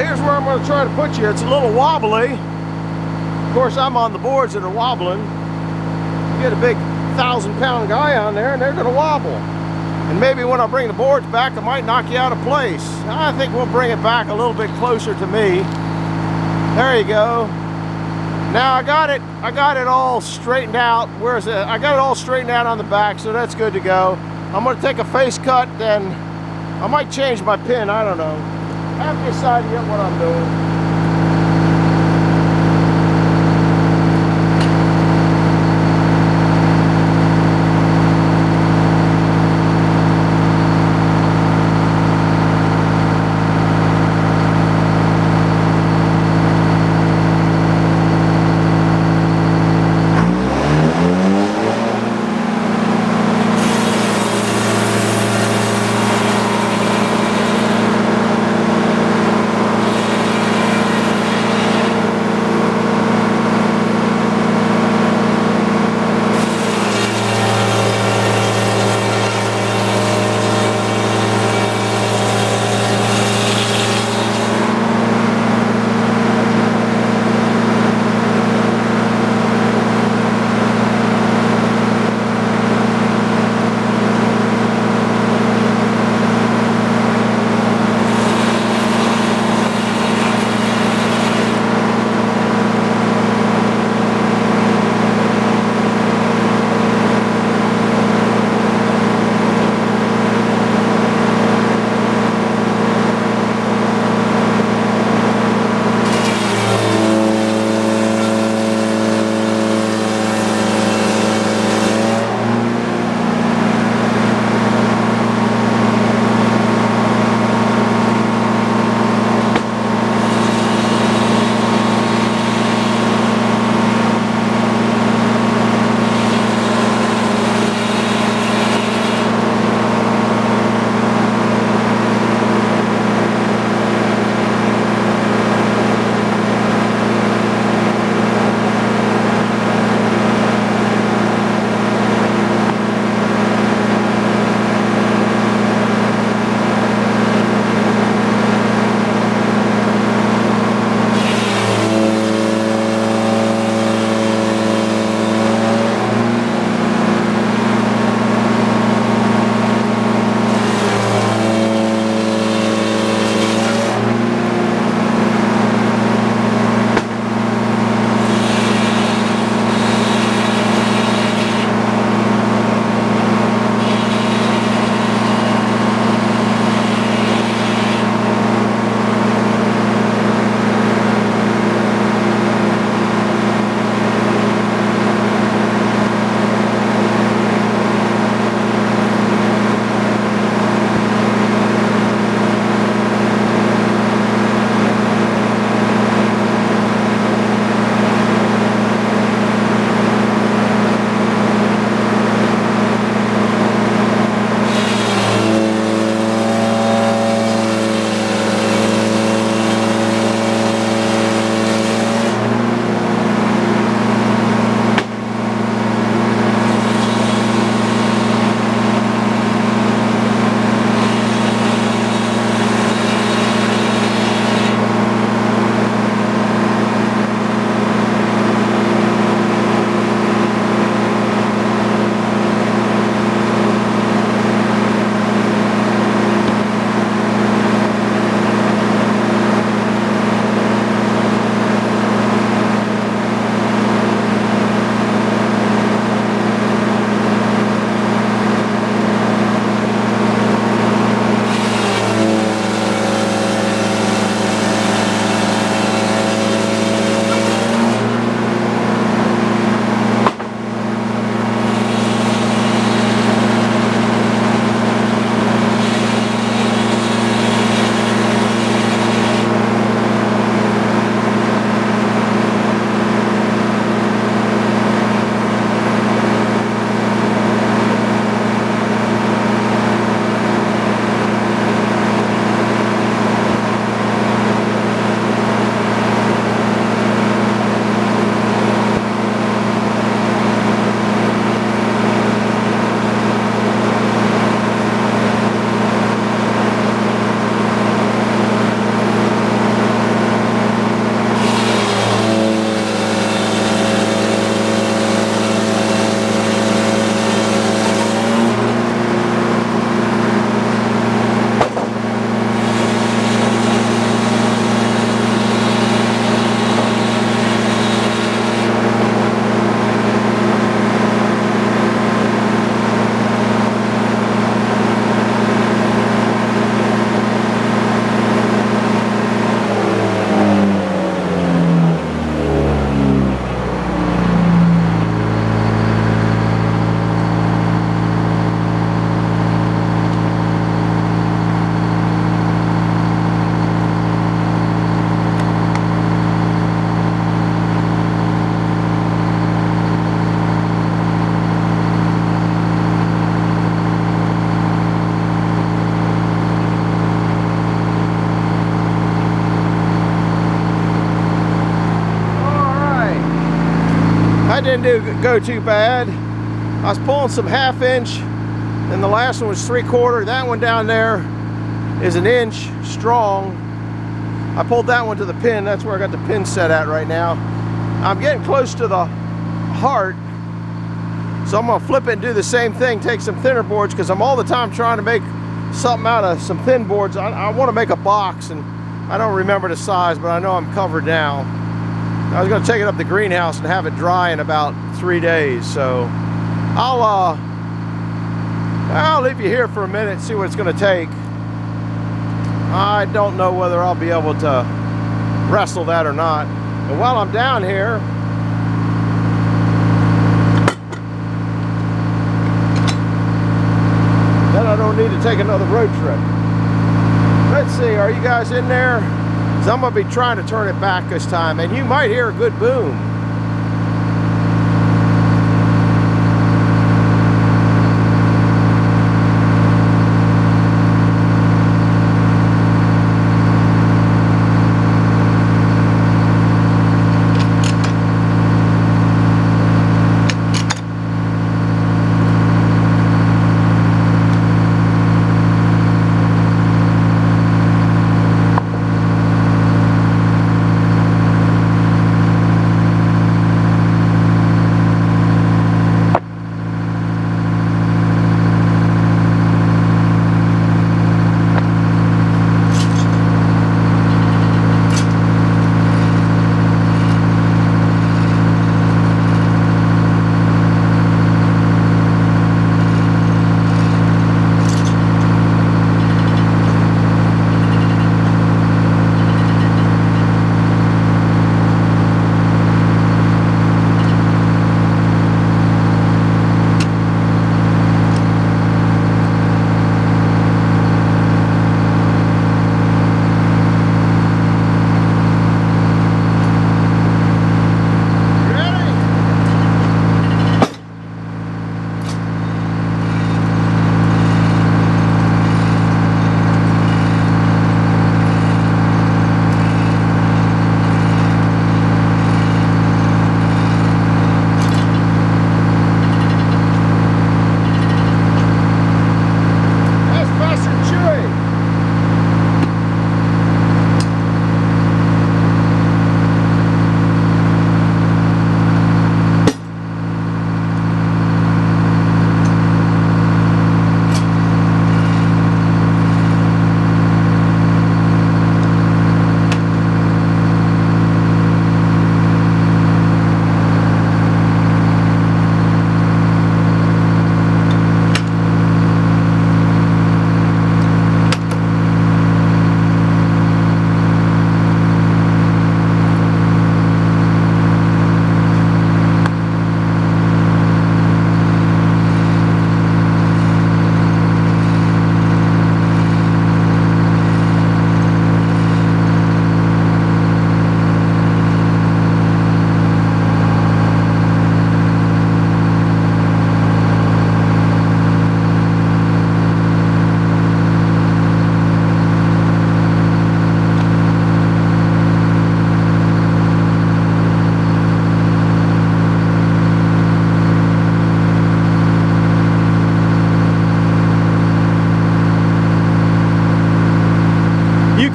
here's where I'm going to try to put you. It's a little wobbly. Of course, I'm on the boards that are wobbling. You get a big 1,000-pound guy on there and they're going to wobble. And maybe when I bring the boards back, I might knock you out of place. I think we'll bring it back a little bit closer to me. There you go. Now I got it all straightened out. Where is it? I got it all straightened out on the back, so that's good to go. I'm going to take a face cut, then I might change my pin. I don't know. I haven't decided yet what I'm doing. That didn't go too bad. I was pulling some 1/2 inch, and the last one was 3/4. That one down there is 1 inch strong. I pulled that one to the pin. That's where I got the pin set at right now. I'm getting close to the heart, so I'm gonna flip it and do the same thing. Take some thinner boards, because I'm all the time trying to make something out of some thin boards. I want to make a box, and I don't remember the size, but I know I'm covered now. I was gonna take it up the greenhouse and have it dry in about 3 days. So I'll leave you here for a minute and see what it's gonna take. I don't know whether I'll be able to wrestle that or not. But while I'm down here, then I don't need to take another road trip. Let's see, are you guys in there? 'Cause I'm gonna be trying to turn it back this time, and you might hear a good boom.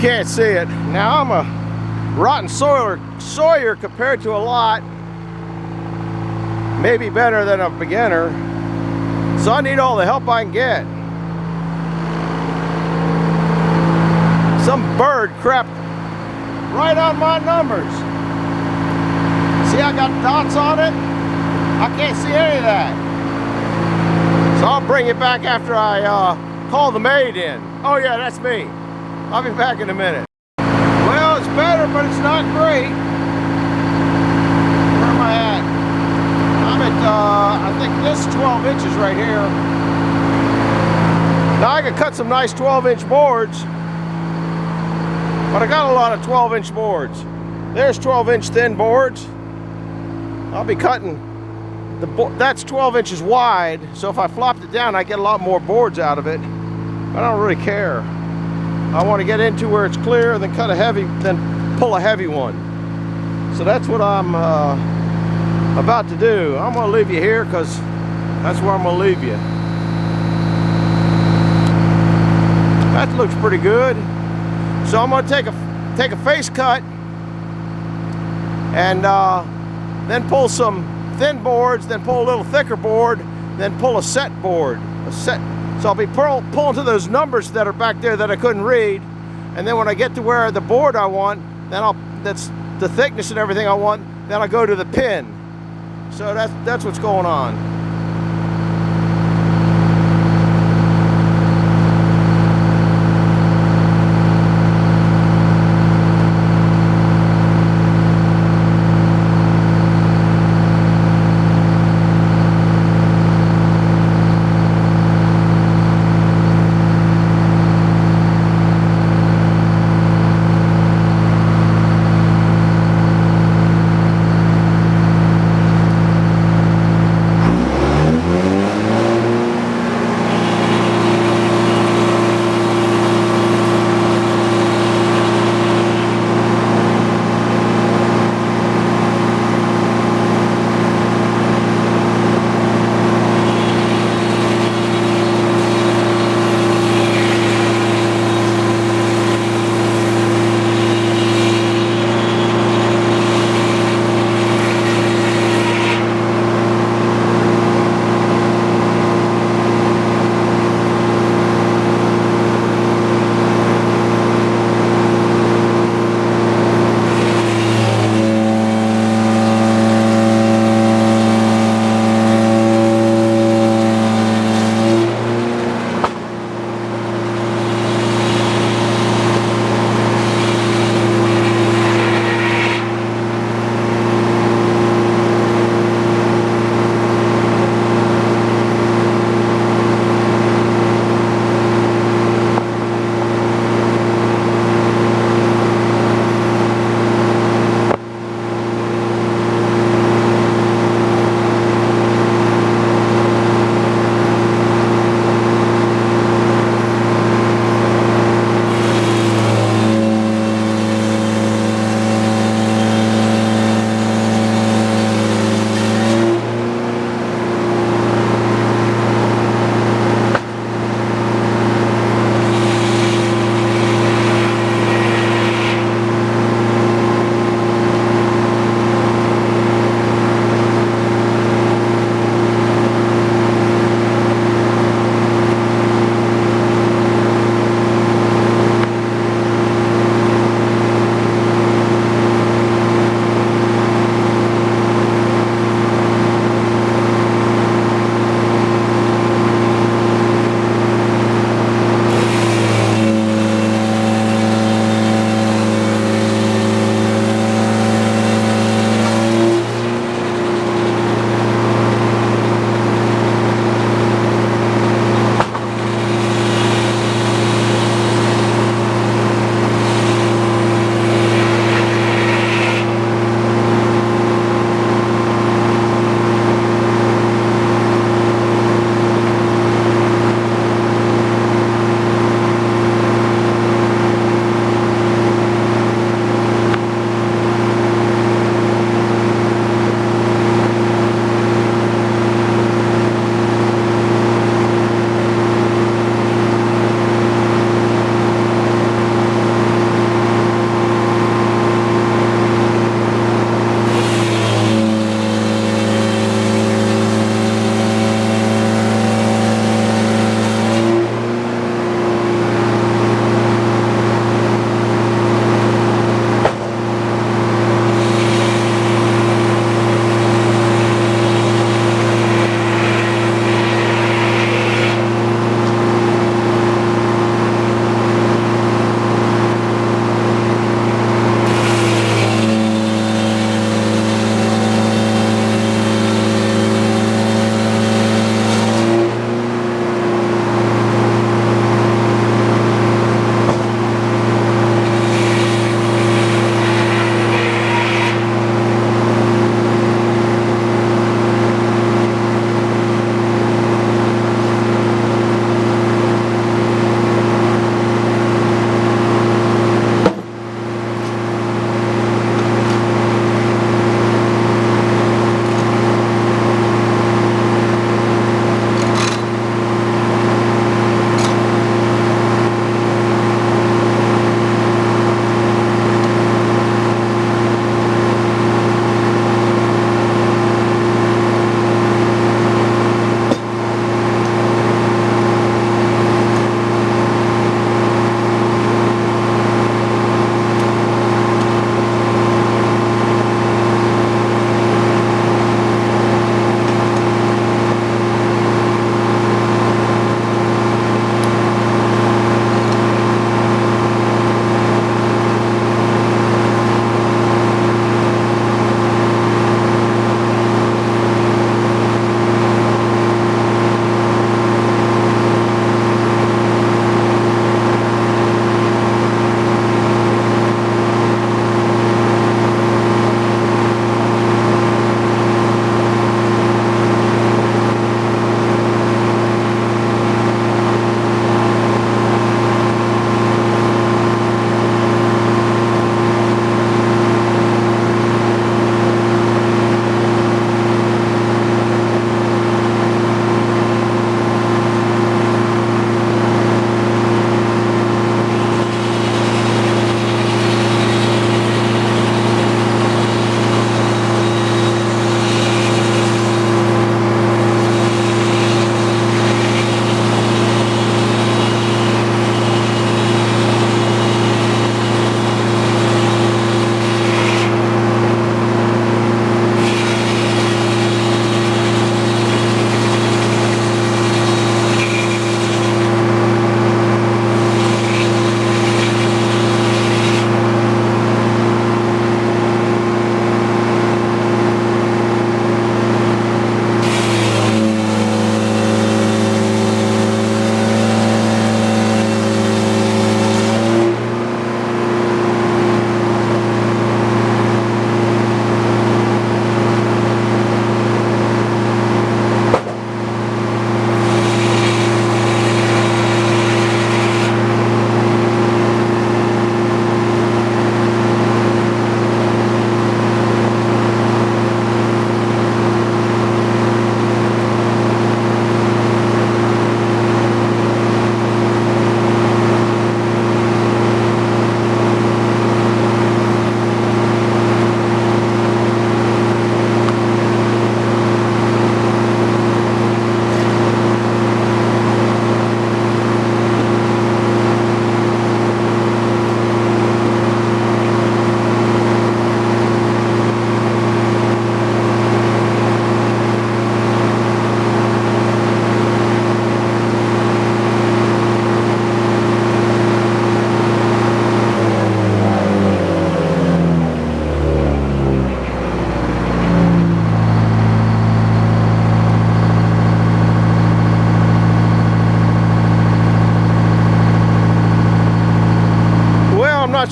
Can't see it. Now I'm a rotten sawyer compared to a lot. Maybe better than a beginner. So I need all the help I can get. Some bird crept right on my numbers. See, I got dots on it. I can't see any of that. So I'll bring it back after I call the maid in. Oh yeah, that's me. I'll be back in a minute. Well, it's better, but it's not great. Where am I at? I'm at, I think this 12 inches right here. Now I could cut some nice 12-inch boards, but I got a lot of 12-inch boards. There's 12-inch thin boards. I'll be cutting the that's 12 inches wide, so if I flopped it down, I get a lot more boards out of it. I don't really care. I want to get into where it's clear, then pull a heavy one. So that's what I'm about to do. I'm going to leave you here because that's where I'm going to leave you. That looks pretty good. So I'm going to take a face cut and then pull some thin boards, then pull a little thicker board, then pull a set board. So I'll be pulling to those numbers that are back there that I couldn't read, and then when I get to where the board I want, then that's the thickness and everything I want, then I go to the pin. So that's what's going on.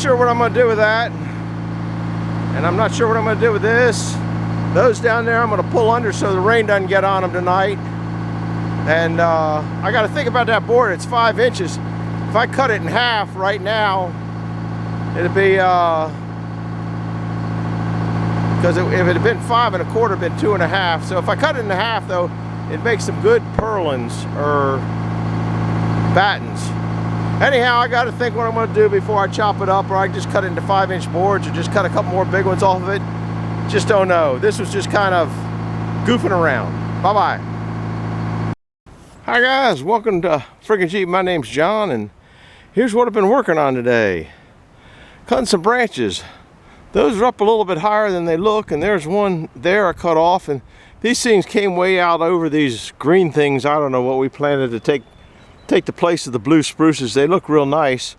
sure what I'm going to do with that. And I'm not sure what I'm going to do with this. Those down there I'm going to pull under so the rain doesn't get on them tonight. And I got to think about that board. It's 5 inches. If I cut it in half right now, it'd be, because if it had been 5 1/4, it'd been 2 1/2. So if I cut it in half though, it makes some good purlins or battens. Anyhow, I got to think what I'm going to do before I chop it up, or I can just cut it into 5-inch boards or just cut a couple more big ones off of it. Just don't know. This was just kind of goofing around. Bye-bye. Hi guys, welcome to Friggin' Jeep. My name's John, and here's what I've been working on today. Cutting some branches. Those are up a little bit higher than they look, and there's one there I cut off, and these things came way out over these green things. I don't know what we planted to take the place of the blue spruces. They look real nice,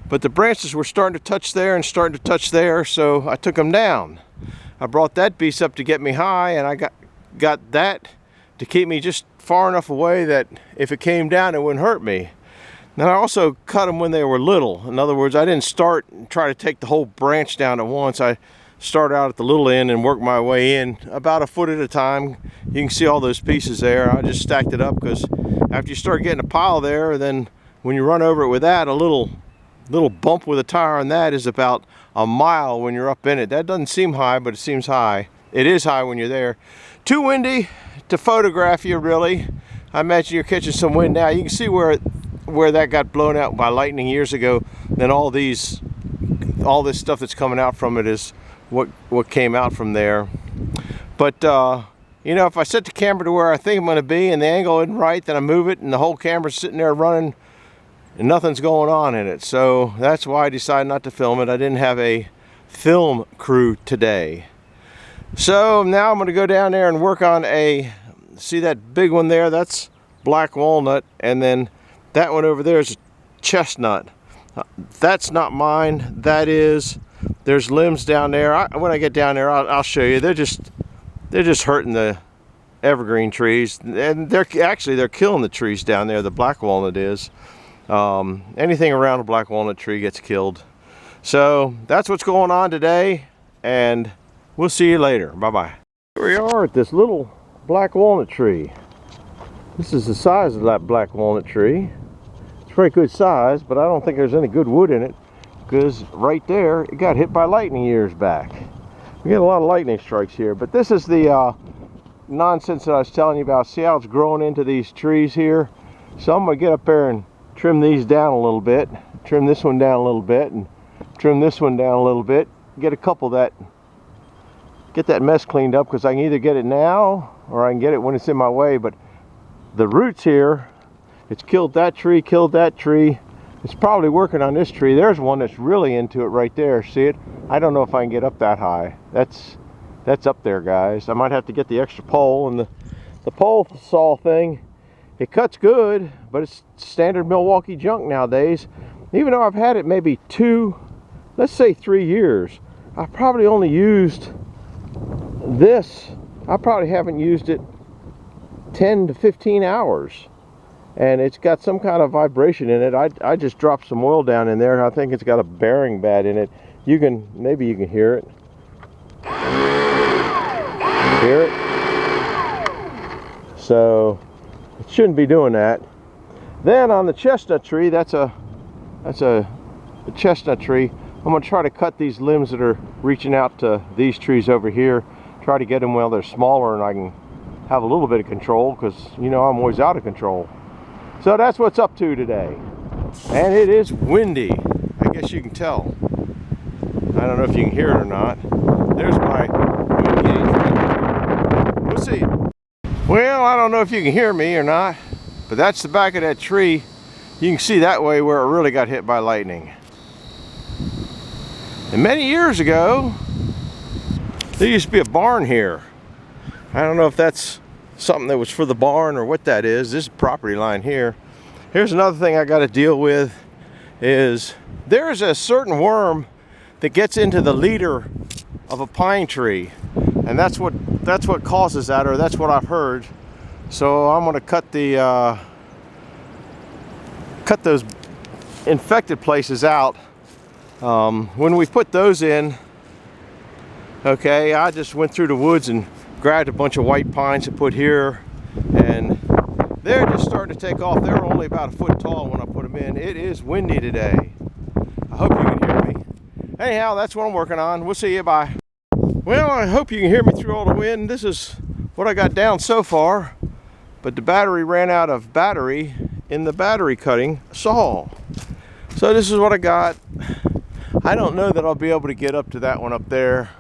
but the branches were starting to touch there and starting to touch there, so I took them down. I brought that beast up to get me high, and I got that to keep me just far enough away that if it came down it wouldn't hurt me. Then I also cut them when they were little. In other words, I didn't start and try to take the whole branch down at once. I started out at the little end and worked my way in about a foot at a time. You can see all those pieces there. I just stacked it up because after you start getting a pile there, then when you run over it with that, a little bump with a tire on that is about a mile when you're up in it. That doesn't seem high, but it seems high. It is high when you're there. Too windy to photograph you, really. I imagine you're catching some wind now. You can see where that got blown out by lightning years ago. Then all this stuff that's coming out from it is what came out from there. But you know, if I set the camera to where I think I'm going to be and the angle isn't right, then I move it and the whole camera's sitting there running and nothing's going on in it. So that's why I decided not to film it. I didn't have a film crew today. So now I'm going to go down there and work on see that big one there? That's black walnut, and then that one over there is chestnut. That's not mine. That is. There's limbs down there. When I get down there, I'll show you. They're just hurting the evergreen trees, and they're killing the trees down there. The black walnut is. Anything around a black walnut tree gets killed. So that's what's going on today, and we'll see you later. Bye-bye. Here we are at this little black walnut tree. This is the size of that black walnut tree. It's a pretty good size, but I don't think there's any good wood in it, because right there, it got hit by lightning years back. We get a lot of lightning strikes here, but this is the nonsense that I was telling you about. See how it's growing into these trees here? So I'm going to get up there and trim these down a little bit, trim this one down a little bit, and trim this one down a little bit. Get a couple that, get that mess cleaned up, because I can either get it now or I can get it when it's in my way. But the roots here, it's killed that tree, killed that tree. It's probably working on this tree. There's one that's really into it right there. See it? I don't know if I can get up that high. That's up there, guys. I might have to get the extra pole, and the pole saw thing, it cuts good, but it's standard Milwaukee junk nowadays. Even though I've had it maybe 2, let's say 3 years, I've probably only used this. I probably haven't used it 10 to 15 hours. And it's got some kind of vibration in it. I just dropped some oil down in there. I think it's got a bearing bad in it. Maybe you can hear it. Hear it? So it shouldn't be doing that. Then on the chestnut tree, that's a chestnut tree. I'm going to try to cut these limbs that are reaching out to these trees over here. Try to get them while they're smaller, and I can have a little bit of control, because you know I'm always out of control. So that's what's up to today. And it is windy. I guess you can tell. I don't know if you can hear it or not. There's my wind gauge right there. We'll see. Well, I don't know if you can hear me or not, but that's the back of that tree. You can see that way where it really got hit by lightning. And many years ago, there used to be a barn here. I don't know if that's something that was for the barn or what that is. This is property line here. Here's another thing I got to deal with, is there's a certain worm that gets into the leader of a pine tree, and that's what causes that, or that's what I've heard. So I'm going to cut those infected places out When we put those in, okay, I just went through the woods and grabbed a bunch of white pines to put here, and they're just starting to take off. They were only about a foot tall when I put them in. It is windy today. I hope you can hear me. Anyhow, that's what I'm working on. We'll see you. Bye. Well, I hope you can hear me through all the wind. This is what I got down so far, but the battery ran out of battery in the battery cutting saw. So this is what I got. I don't know that I'll be able to get up to that one up there.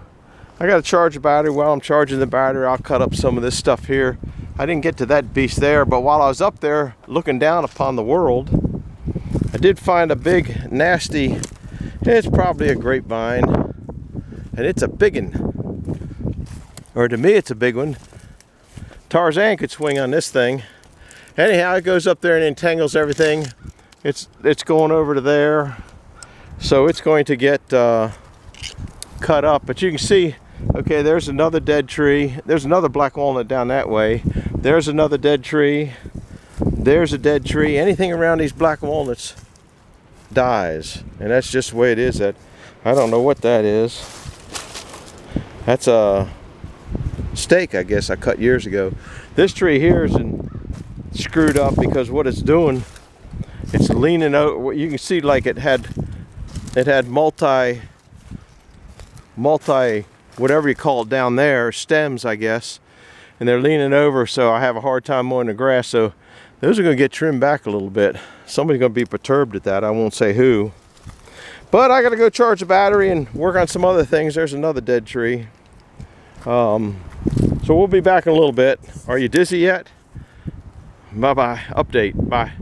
I got to charge the battery. While I'm charging the battery, I'll cut up some of this stuff here. I didn't get to that beast there, but while I was up there looking down upon the world, I did find a big, nasty, it's probably a grapevine, and it's a big one. Or to me, it's a big one. Tarzan could swing on this thing. Anyhow, it goes up there and entangles everything. It's going over to there, so it's going to get cut up. But you can see, okay, there's another dead tree. There's another black walnut down that way. There's another dead tree. There's a dead tree. Anything around these black walnuts dies, and that's just the way it is. That I don't know what that is. That's a stake, I guess, I cut years ago. This tree here is screwed up because what it's doing, it's leaning over. You can see like it had multi whatever you call it down there, stems, I guess, and they're leaning over, so I have a hard time mowing the grass. So those are going to get trimmed back a little bit. Somebody's going to be perturbed at that. I won't say who. But I got to go charge the battery and work on some other things. There's another dead tree. So we'll be back in a little bit. Are you dizzy yet? Bye-bye. Update. Bye.